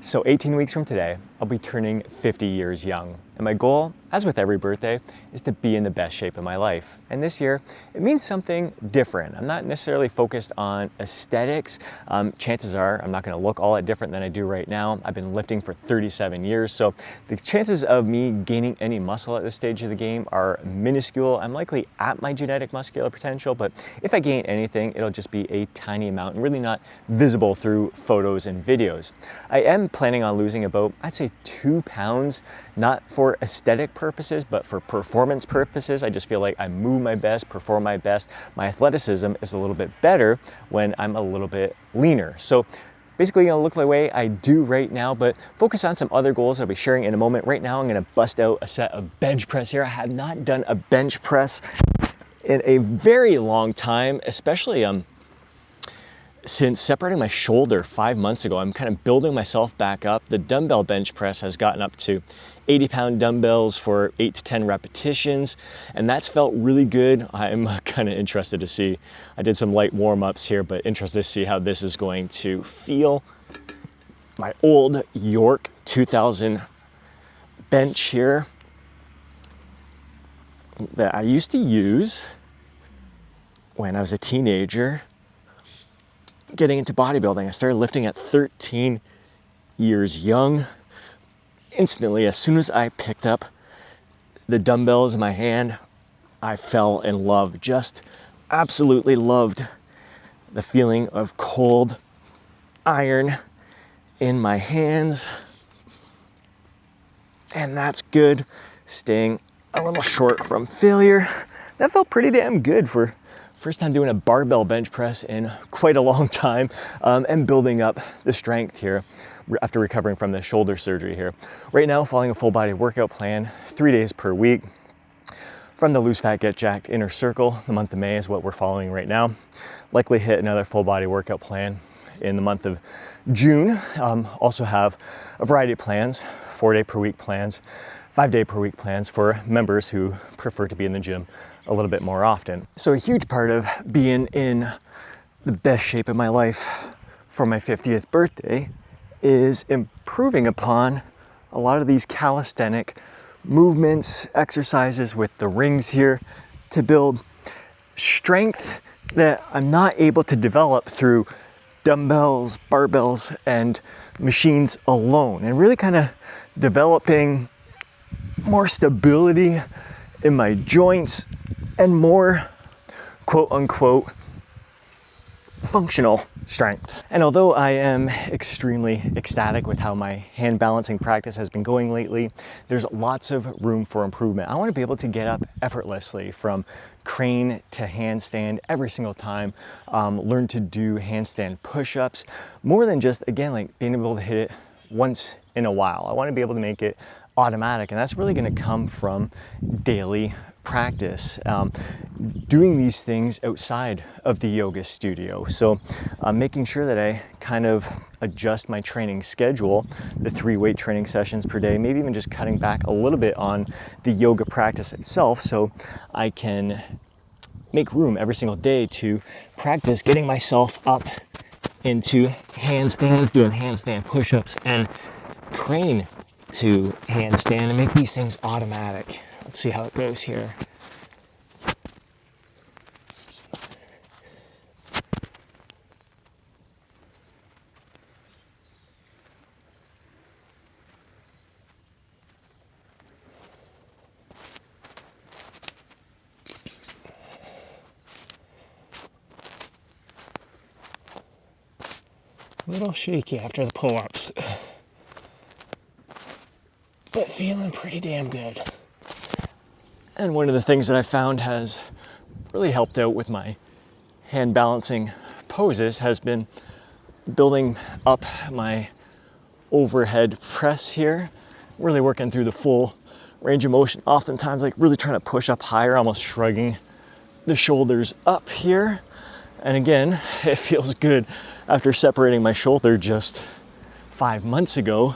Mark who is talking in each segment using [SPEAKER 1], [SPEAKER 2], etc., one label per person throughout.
[SPEAKER 1] So 18 weeks from today, I'll be turning 50 years young. And my goal, as with every birthday, is to be in the best shape of my life. And this year, it means something different. I'm not necessarily focused on aesthetics. Chances are I'm not gonna look all that different than I do right now. I've been lifting for 37 years, so the chances of me gaining any muscle at this stage of the game are minuscule. I'm likely at my genetic muscular potential, but if I gain anything, it'll just be a tiny amount and really not visible through photos and videos. I am planning on losing about, I'd say 2 pounds, not for aesthetic purposes, but for performance purposes. I just feel like I move my best, perform my best. My athleticism is a little bit better when I'm a little bit leaner. So basically gonna look the way I do right now, but focus on some other goals I'll be sharing in a moment. Right now, I'm gonna bust out a set of bench press here. I have not done a bench press in a very long time, especially since separating my shoulder 5 months ago. I'm kind of building myself back up. The dumbbell bench press has gotten up to 80-pound dumbbells for 8 to 10 repetitions, and that's felt really good. I'm kind of interested to see. I did some light warm-ups here, but interested to see how this is going to feel. My old York 2000 bench here that I used to use when I was a teenager getting into bodybuilding. I started lifting at 13 years young. Instantly, as soon as I picked up the dumbbells in my hand, I fell in love. Just absolutely loved the feeling of cold iron in my hands. And that's good. Staying a little short from failure. That felt pretty damn good for first time doing a barbell bench press in quite a long time, and building up the strength here after recovering from the shoulder surgery here. Right now, following a full body workout plan, 3 days per week. From the Lose Fat, Get Jacked Inner Circle, the month of May is what we're following right now. Likely hit another full body workout plan in the month of June. Also have a variety of plans, 4-day per week plans, 5-day per week plans for members who prefer to be in the gym a little bit more often. So a huge part of being in the best shape of my life for my 50th birthday is improving upon a lot of these calisthenic movements, exercises with the rings here to build strength that I'm not able to develop through dumbbells, barbells, and machines alone, and really kind of developing more stability in my joints and more quote unquote functional strength. And although I am extremely ecstatic with how my hand balancing practice has been going lately, there's lots of room for improvement. I want to be able to get up effortlessly from crane to handstand every single time, learn to do handstand push-ups, more than just, again, like being able to hit it once in a while. I want to be able to make it automatic, and that's really going to come from daily practice, doing these things outside of the yoga studio. So making sure that I kind of adjust my training schedule, the 3 weight training sessions per day, maybe even just cutting back a little bit on the yoga practice itself, so I can make room every single day to practice getting myself up into handstands, doing handstand push-ups, and crane to handstand, and make these things automatic. Let's see how it goes here. A little shaky after the pull-ups, but feeling pretty damn good. And one of the things that I found has really helped out with my hand balancing poses has been building up my overhead press here, really working through the full range of motion, oftentimes like really trying to push up higher, almost shrugging the shoulders up here. And again, it feels good after separating my shoulder just 5 months ago,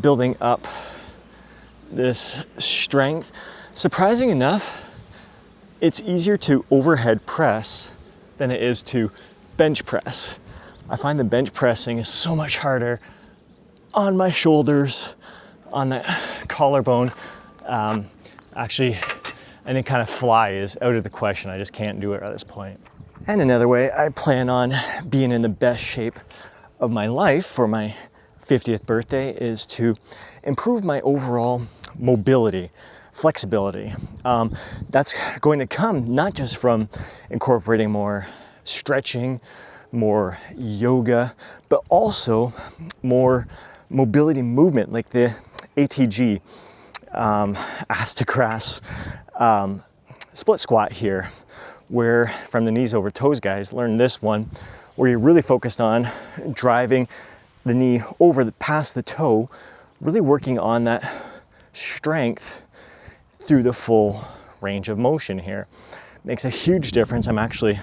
[SPEAKER 1] building up this strength. Surprising enough, it's easier to overhead press than it is to bench press. I find the bench pressing is so much harder on my shoulders, on that collarbone. Actually, any kind of fly is out of the question. I just can't do it at this point. And another way I plan on being in the best shape of my life for my 50th birthday is to improve my overall mobility, flexibility. That's going to come not just from incorporating more stretching, more yoga, but also more mobility movement like the ATG, Astacras split squat here, where from the knees over toes guys learn this one, where you're really focused on driving the knee over past the toe, really working on that strength through the full range of motion here. Makes a huge difference. I'm actually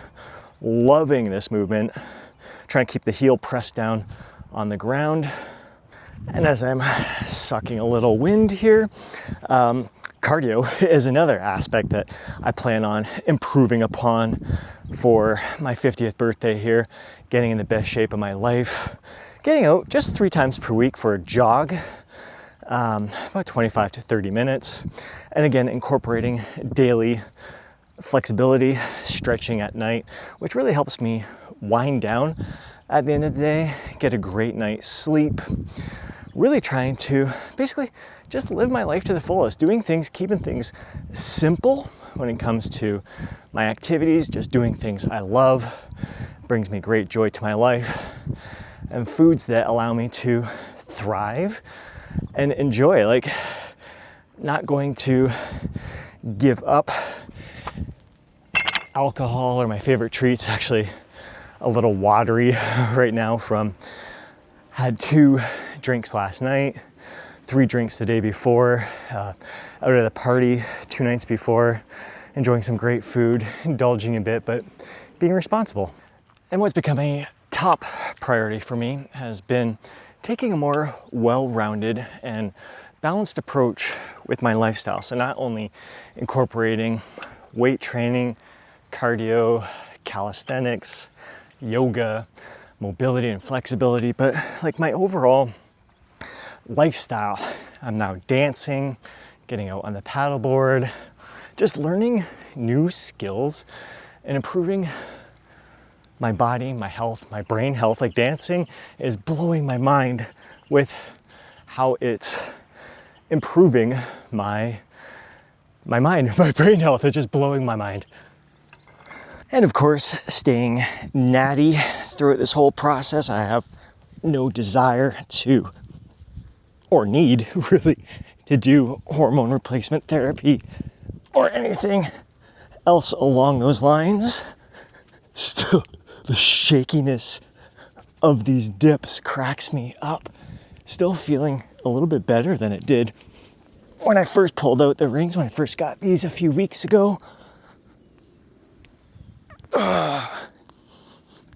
[SPEAKER 1] loving this movement. Trying to keep the heel pressed down on the ground. And as I'm sucking a little wind here, cardio is another aspect that I plan on improving upon for my 50th birthday here, getting in the best shape of my life, getting out just 3 times per week for a jog, about 25 to 30 minutes. And again, incorporating daily flexibility, stretching at night, which really helps me wind down at the end of the day, get a great night's sleep. Really trying to basically just live my life to the fullest, doing things, keeping things simple when it comes to my activities, just doing things I love, brings me great joy to my life, and foods that allow me to thrive and enjoy, like not going to give up alcohol or my favorite treats. Actually a little watery right now from had 2 drinks last night, 3 drinks the day before, out at a party 2 nights before, enjoying some great food, indulging a bit, but being responsible. And what's become a top priority for me has been taking a more well-rounded and balanced approach with my lifestyle. So not only incorporating weight training, cardio, calisthenics, yoga, mobility and flexibility, but like my overall lifestyle. I'm now dancing, getting out on the paddleboard, just learning new skills and improving my body, my health, my brain health. Like dancing is blowing my mind with how it's improving my mind, my brain health. It's just blowing my mind. And of course, staying natty throughout this whole process. I have no desire to, or need really, to do hormone replacement therapy or anything else along those lines. Still, the shakiness of these dips cracks me up. Still feeling a little bit better than it did when I first pulled out the rings, when I first got these a few weeks ago.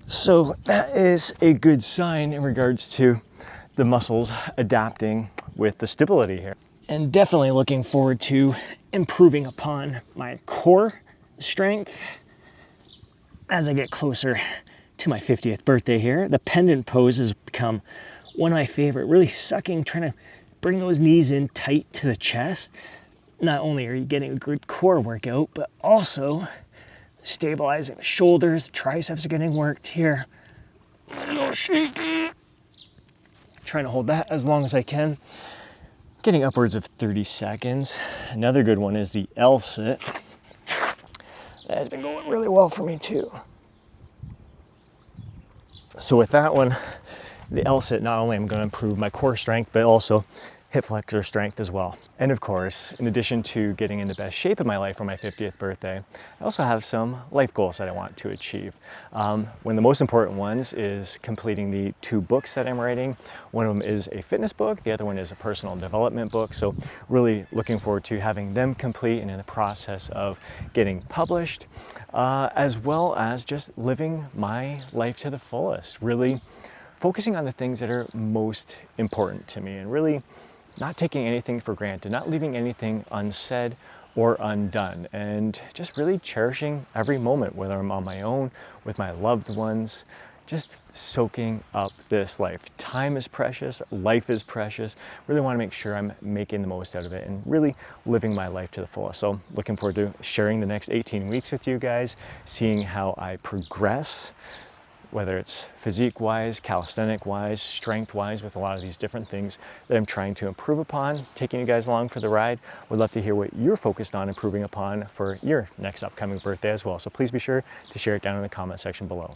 [SPEAKER 1] So that is a good sign in regards to the muscles adapting with the stability here. And definitely looking forward to improving upon my core strength as I get closer to my 50th birthday here. The pendant pose has become one of my favorite, really sucking, trying to bring those knees in tight to the chest. Not only are you getting a good core workout, but also stabilizing the shoulders, the triceps are getting worked here. A little shaky. Trying to hold that as long as I can. Getting upwards of 30 seconds. Another good one is the L-sit. That has been going really well for me too. So with that one, the L-sit, not only am I going to improve my core strength, but also hip flexor strength as well. And of course, in addition to getting in the best shape of my life for my 50th birthday, I also have some life goals that I want to achieve. One of the most important ones is completing the 2 books that I'm writing. One of them is a fitness book, the other one is a personal development book. So really looking forward to having them complete and in the process of getting published, as well as just living my life to the fullest, really focusing on the things that are most important to me and really not taking anything for granted, not leaving anything unsaid or undone, and just really cherishing every moment, whether I'm on my own, with my loved ones, just soaking up this life. Time is precious, life is precious. Really want to make sure I'm making the most out of it and really living my life to the fullest. So looking forward to sharing the next 18 weeks with you guys, seeing how I progress, whether it's physique-wise, calisthenic-wise, strength-wise, with a lot of these different things that I'm trying to improve upon, taking you guys along for the ride. Would love to hear what you're focused on improving upon for your next upcoming birthday as well. So please be sure to share it down in the comment section below.